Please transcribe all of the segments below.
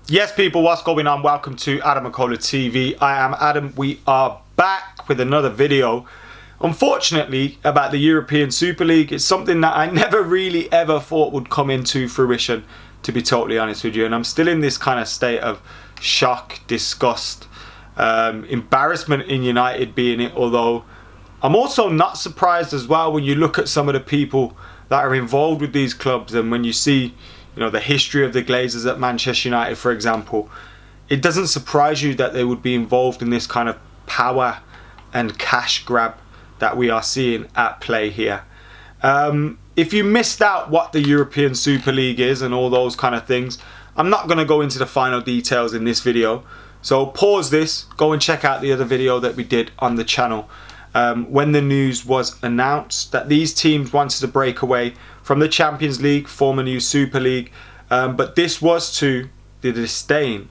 Yes, people, what's going on? Welcome to AdamMcKola TV. I am Adam. We are back with another video. Unfortunately, about the European Super League. It's something that I never really ever thought would come into fruition, to be totally honest with you. And I'm still in this kind of state of shock, disgust, embarrassment in United being it. Although I'm also not surprised as well when you look at some of the people that are involved with these clubs, and when you see, you know, the history of the Glazers at Manchester United, for example. It doesn't surprise you that they would be involved in this kind of power and cash grab that we are seeing at play here. If you missed out what the European Super League is and all those kind of things, I'm not going to go into the final details in this video. So pause this, go and check out the other video that we did on the channel. When the news was announced that these teams wanted to break away from the Champions League, form a new Super League, but this was to the disdain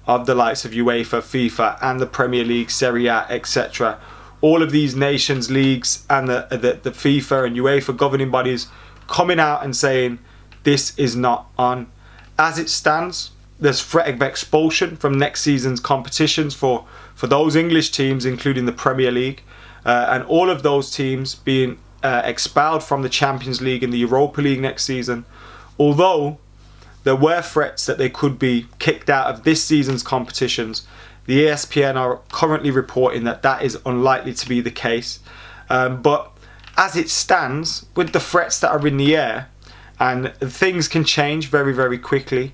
of the likes of UEFA, FIFA and the Premier League, Serie A, etc. All of these nations leagues and the FIFA and UEFA governing bodies coming out and saying this is not on. As it stands, there's threat of expulsion from next season's competitions for those English teams, including the Premier League. And all of those teams being expelled from the Champions League and the Europa League next season. Although there were threats that they could be kicked out of this season's competitions, the ESPN are currently reporting that that is unlikely to be the case. But as it stands, with the threats that are in the air, and things can change very, very quickly,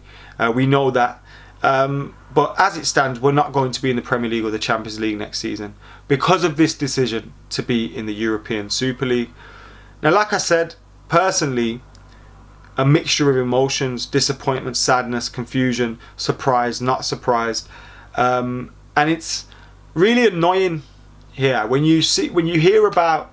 we know that. But as it stands, we're not going to be in the Premier League or the Champions League next season because of this decision to be in the European Super League. Now, like I said, personally, a mixture of emotions: disappointment, sadness, confusion, surprise, not surprised. And it's really annoying here when you hear about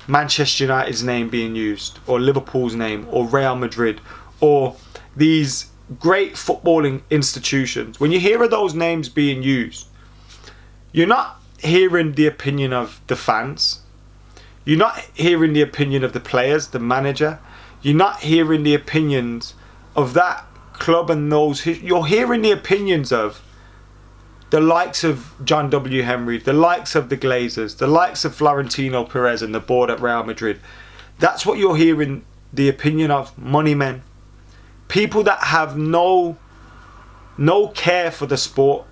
Manchester United's name being used, or Liverpool's name, or Real Madrid, or these great footballing institutions. When you hear of those names being used, you're not hearing the opinion of the fans. You're not hearing the opinion of the players, the manager. You're not hearing the opinions of that club and those. You're hearing the opinions of the likes of John W. Henry, the likes of the Glazers, the likes of Florentino Perez and the board at Real Madrid. That's what you're hearing the opinion of. Money men. People that have no care for the sport.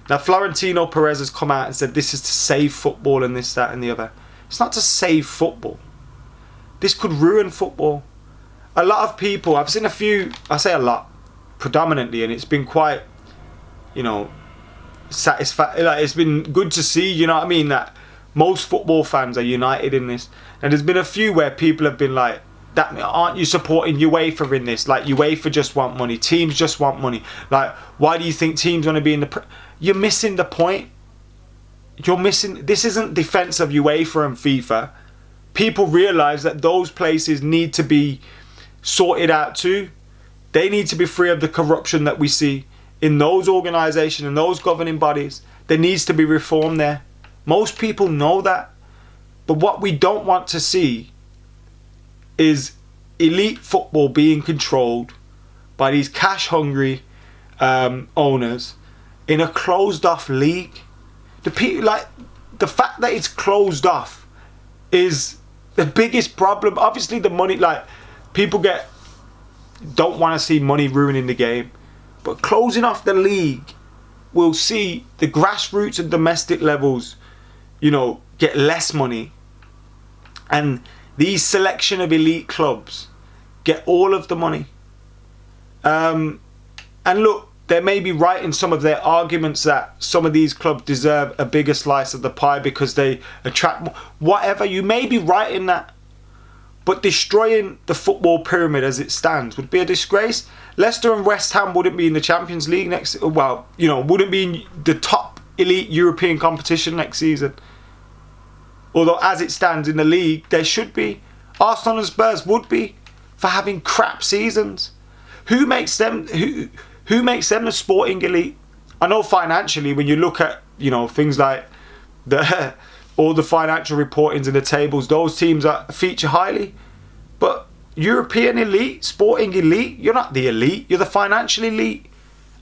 Now, Florentino Perez has come out and said this is to save football and this, that and the other. It's not to save football. This could ruin football. A lot of people, I've seen a few, I say a lot, predominantly, and it's been quite, you know, like, it's been good to see, you know what I mean, that most football fans are united in this. And there's been a few where people have been like, that aren't you supporting UEFA in this? Like, UEFA just want money, teams just want money. Like, why do you think teams want to be in the... You're missing the point. You're missing... This isn't defense of UEFA and FIFA. People realise that those places need to be sorted out too. They need to be free of the corruption that we see in those organisations and those governing bodies. There needs to be reform there. Most people know that. But what we don't want to see is elite football being controlled by these cash-hungry owners in a closed-off league. The fact that it's closed off is the biggest problem. Obviously, the money, like, people don't want to see money ruining the game, but closing off the league will see the grassroots and domestic levels, you know, get less money, and these selection of elite clubs get all of the money. And look, they may be right in some of their arguments that some of these clubs deserve a bigger slice of the pie because they attract more. Whatever, you may be right in that. But destroying the football pyramid as it stands would be a disgrace. Leicester and West Ham wouldn't be in the Champions League next... Well, you know, wouldn't be in the top elite European competition next season. Although, as it stands in the league, they should be. Arsenal and Spurs would be for having crap seasons. Who makes them the sporting elite? I know financially, when you look at, you know, things like all the financial reportings and the tables, those teams feature highly. But European elite, sporting elite, you're not the elite. You're the financial elite.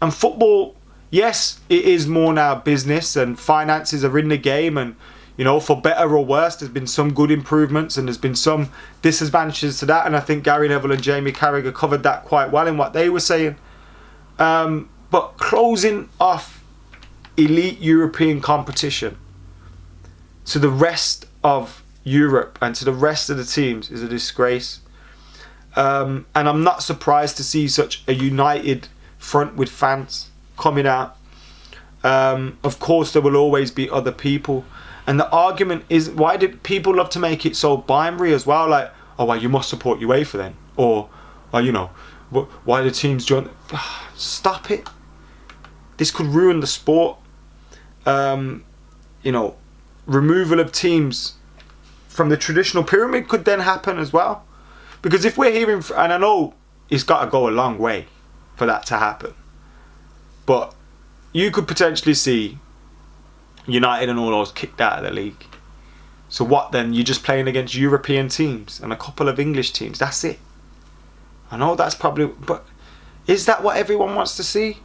And football, yes, it is more now business, and finances are in the game, and you know, for better or worse, there's been some good improvements and there's been some disadvantages to that. And I think Gary Neville and Jamie Carragher covered that quite well in what they were saying. But closing off elite European competition to the rest of Europe and to the rest of the teams is a disgrace. And I'm not surprised to see such a united front with fans coming out. Of course, there will always be other people. And the argument is, why did people love to make it so binary as well? Like, oh, well, you must support UEFA then. Or you know, why the teams join? Stop it. This could ruin the sport. You know, removal of teams from the traditional pyramid could then happen as well. Because if we're hearing, and I know it's got to go a long way for that to happen, but you could potentially see United and all those kicked out of the league. So what then? You're just playing against European teams and a couple of English teams. That's it. I know that's probably, but is that what everyone wants to see?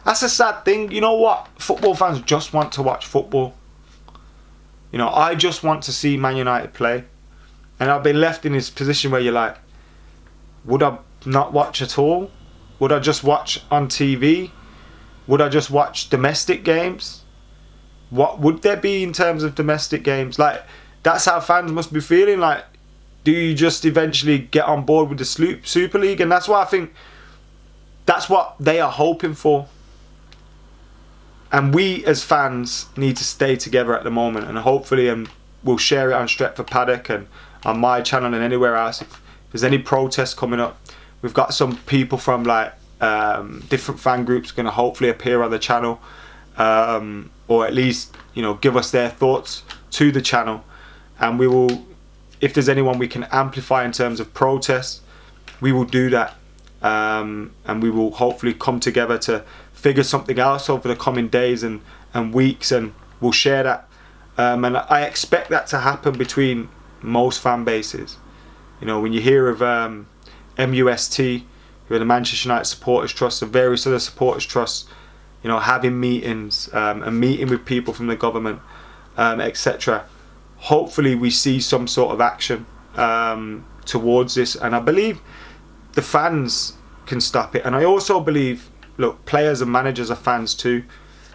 That's a sad thing. You know what? Football fans just want to watch football. You know, I just want to see Man United play. And I've been left in this position where you're like, would I not watch at all? Would I just watch on TV? Would I just watch domestic games? What would there be in terms of domestic games? Like, that's how fans must be feeling. Like, do you just eventually get on board with the Super League? And that's why I think that's what they are hoping for. And we as fans need to stay together at the moment. And hopefully we'll share it on Stretford Paddock and on my channel and anywhere else. If there's any protests coming up, we've got some people from like different fan groups going to hopefully appear on the channel. Or at least, you know, give us their thoughts to the channel, and we will, if there's anyone we can amplify in terms of protests, we will do that, and we will hopefully come together to figure something else over the coming days and weeks, and we'll share that, and I expect that to happen between most fan bases. You know, when you hear of MUST, who are the Manchester United Supporters Trust, and various other supporters trusts, you know, having meetings and meeting with people from the government, etc. Hopefully we see some sort of action towards this, and I believe the fans can stop it. And I also believe, look, players and managers are fans too,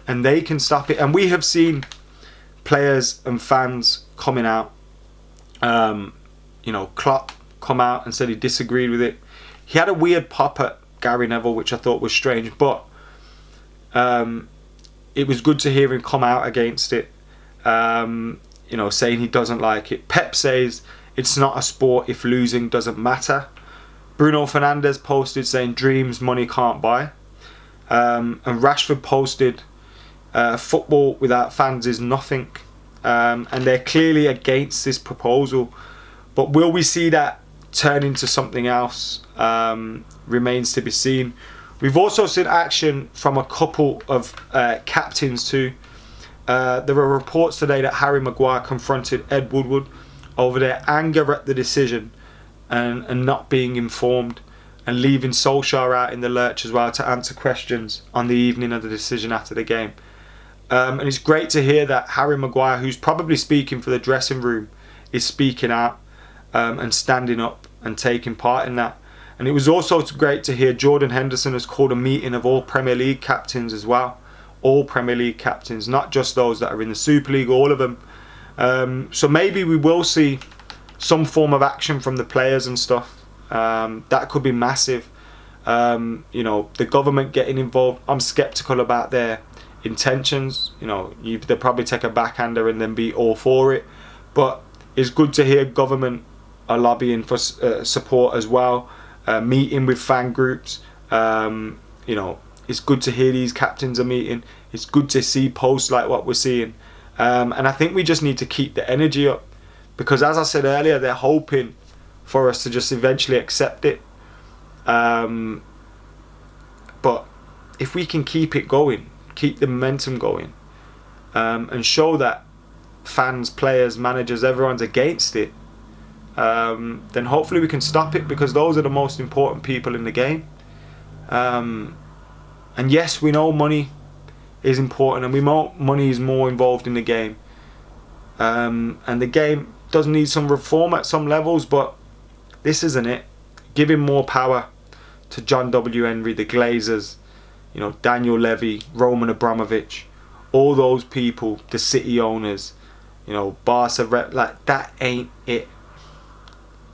and they can stop it. And we have seen players and fans coming out. You know, Klopp come out and said he disagreed with it. He had a weird pop at Gary Neville, which I thought was strange, but it was good to hear him come out against it, you know, saying he doesn't like it. Pep says it's not a sport if losing doesn't matter. Bruno Fernandes posted saying dreams money can't buy, and Rashford posted football without fans is nothing, and they're clearly against this proposal. But will we see that turn into something else? Remains to be seen. We've also seen action from a couple of captains too. There were reports today that Harry Maguire confronted Ed Woodward over their anger at the decision and not being informed, and leaving Solskjaer out in the lurch as well to answer questions on the evening of the decision after the game. And it's great to hear that Harry Maguire, who's probably speaking for the dressing room, is speaking out and standing up and taking part in that. And it was also great to hear Jordan Henderson has called a meeting of all Premier League captains as well. All Premier League captains, not just those that are in the Super League, all of them. So maybe we will see some form of action from the players and stuff. That could be massive. You know, the government getting involved, I'm sceptical about their intentions. You know, they'll probably take a backhander and then be all for it. But it's good to hear government are lobbying for support as well. Meeting with fan groups, you know, it's good to hear these captains are meeting. It's good to see posts like what we're seeing, and I think we just need to keep the energy up, because as I said earlier, they're hoping for us to just eventually accept it, but if we can keep it going, keep the momentum going, and show that fans, players, managers, everyone's against it, then hopefully we can stop it, because those are the most important people in the game. And yes, we know money is important, and we know money is more involved in the game. And the game does need some reform at some levels, but this isn't it. Giving more power to John W. Henry, the Glazers, you know, Daniel Levy, Roman Abramovich, all those people, the city owners, you know, Barca, like, that ain't it.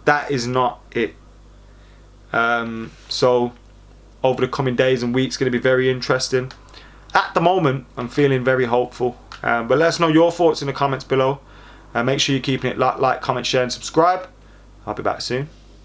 That is not it. So over the coming days and weeks, going to be very interesting. At the moment, I'm feeling very hopeful. But let us know your thoughts in the comments below. Make sure you're keeping it like, comment, share and subscribe. I'll be back soon.